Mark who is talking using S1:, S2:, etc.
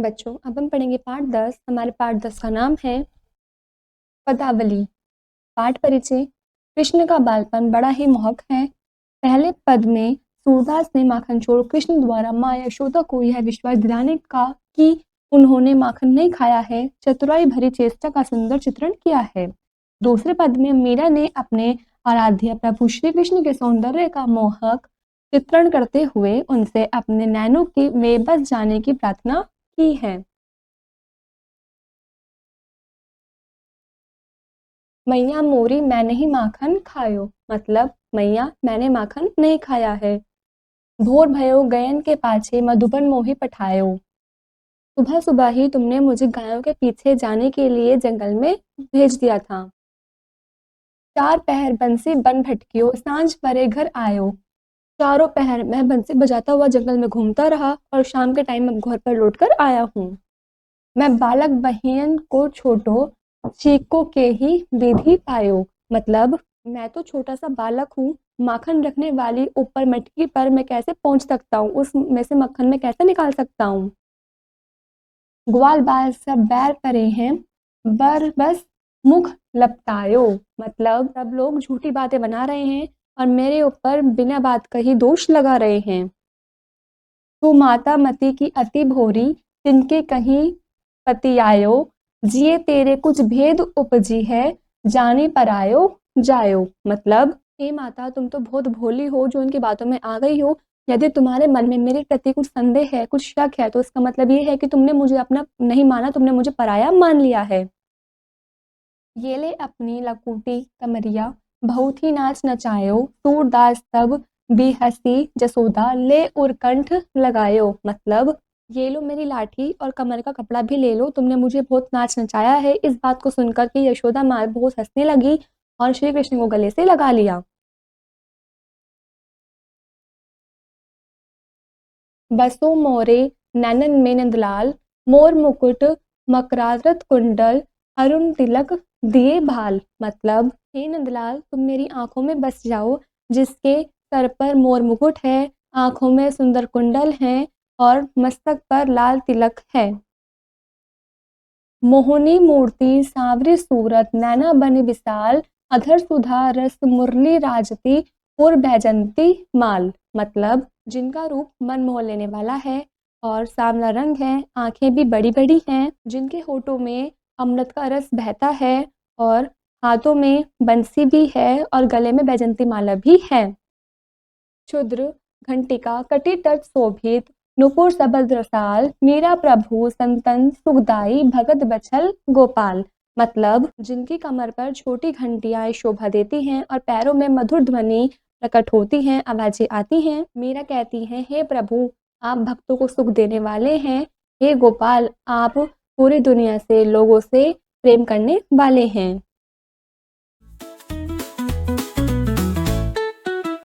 S1: बच्चों, अब हम पढ़ेंगे पाठ 10। हमारे पाठ 10 का नाम है पदावली। पाठ परिचय। कृष्ण का बालपन बड़ा ही मोहक है। पहले पद में सूरदास ने माखन चोर कृष्ण द्वारा माँ यशोदा को यह विश्वास दिलाने का कि उन्होंने माखन नहीं खाया है, चतुराई भरी चेष्टा का सुंदर चित्रण किया है। दूसरे पद में मीरा ने अपने आराध्य प्रभु श्री कृष्ण के सौंदर्य का मोहक चित्रण करते हुए उनसे अपने नैनों के में बस जाने की प्रार्थना की है। मैया मोरी मैंने ही माखन खायो, मतलब मैया मैंने माखन नहीं खाया है। भोर भयो गयन के पाछे मधुबन मोहि पठायो। सुबह सुबह ही तुमने मुझे गायों के पीछे जाने के लिए जंगल में भेज दिया था। चार पहर बंसी बन भटकियो सांझ परे घर आयो। चारों पहर मैं बंसी बजाता हुआ जंगल में घूमता रहा और शाम के टाइम अब घर पर लौटकर आया हूँ। मैं बालक बहियन को छोटो चीको के ही विधि पायो, मतलब मैं तो छोटा सा बालक हूँ, माखन रखने वाली ऊपर मटकी पर मैं कैसे पहुंच सकता हूँ, उसमें से मक्खन मैं कैसे निकाल सकता हूँ। ग्वाल बाल सब बैर करे हैं, बस मुख लपटायो, मतलब सब लोग झूठी बातें बना रहे हैं और मेरे ऊपर बिना बात का ही दोष लगा रहे हैं। तू माता मती की अति भोरी, तिनके कहीं पति आयो, जिए तेरे कुछ भेद उपजी है, जाने पर आयो जायो, मतलब हे माता तुम तो बहुत भोली हो जो उनकी बातों में आ गई हो। यदि तुम्हारे मन में मेरे प्रति कुछ संदेह है, कुछ शक है, तो इसका मतलब ये है कि तुमने मुझे अपना नहीं माना, तुमने मुझे पराया मान लिया है। ये ले अपनी लकुटी कमरिया, बहुत ही नाच नचायो, सूरदास तब बेहसी जसोदा ले उरकंठ लगायो, मतलब ये लो मेरी लाठी और कमर का कपड़ा भी ले लो, तुमने मुझे बहुत नाच नचाया है। इस बात को सुनकर के यशोदा माँ बहुत हंसने लगी और श्री कृष्ण को गले से लगा लिया। बसो मोरे नैनन में नंदलाल, मोर मुकुट मकरारत कुंडल, अरुण तिलक दिए भाल, मतलब हे नंदलाल तुम मेरी आंखों में बस जाओ, जिसके सर पर मोर मुकुट है, आंखों में सुंदर कुंडल हैं और मस्तक पर लाल तिलक है। मोहनी मूर्ति सांवरी सूरत नैना बन विशाल, अधर सुधा रस मुरली राजती और बैजंती माल, मतलब जिनका रूप मन मोह लेने वाला है और सांवला रंग है, आंखें भी बड़ी बड़ी हैं, जिनके होठों में अमृत का रस बहता है और हाथों में बंसी भी है और गले में बैजंती माला भी है। क्षुद्र घंटिका कटी तट शोभित, नुपुर सबल रसाल, मीरा प्रभु संतन सुखदाई भगत बछल गोपाल, मतलब जिनकी कमर पर छोटी घंटियां शोभा देती हैं और पैरों में मधुर ध्वनि प्रकट होती हैं, आवाजें आती हैं। मीरा कहती हैं, हे प्रभु आप भक्तों को सुख देने वाले हैं, हे गोपाल आप पूरी दुनिया से लोगों से प्रेम करने वाले हैं।